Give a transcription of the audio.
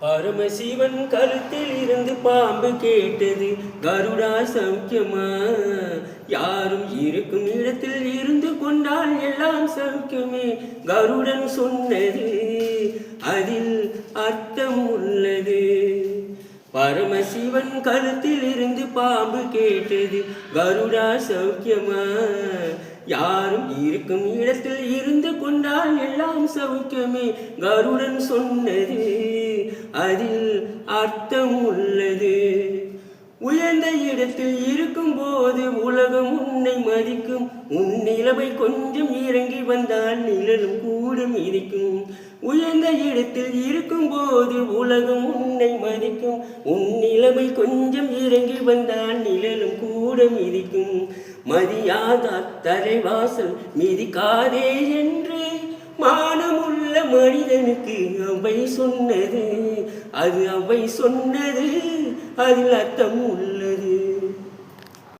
பரமசிவன் கழுத்தில் இருந்து பாம்பு கேட்டது, கருடா சௌக்கியமா? யாரும் இருக்கும் இடத்தில் இருந்து கொண்டால் எல்லாம் சௌக்கியமே. கருடன் சொன்னது அதில் அர்த்தம் உள்ளது. பரமசிவன் கழுத்தில் இருந்து பாம்பு கேட்டது, கருடா சௌக்கியமா? யாரும் இருக்கும் இடத்தில் இருந்து கொண்டால் எல்லாம் சௌக்கியமே. கருடன் சொன்னது அதில் அர்த்தம் உள்ளது. உயர்ந்த இடத்தில் இருக்கும் போது உலகம் உன்னை மதிக்கும். உன் நிலைமை கொஞ்சம் இறங்கி வந்தால் நிழலும் கூட மிதிக்கும். உயர்ந்த இடத்தில் இருக்கும் போது உலகம் உன்னை மதிக்கும். உன் நிலைமை கொஞ்சம் இறங்கி வந்தால் நிழலும் கூட மிதிக்கும். மதியாத தலைவாசல் மிதிக்காதே என்று மானமுள்ள மனிதனுக்கு அவை சொன்னது. அது அவை சொன்னது அதில் அர்த்தம் உள்ளது.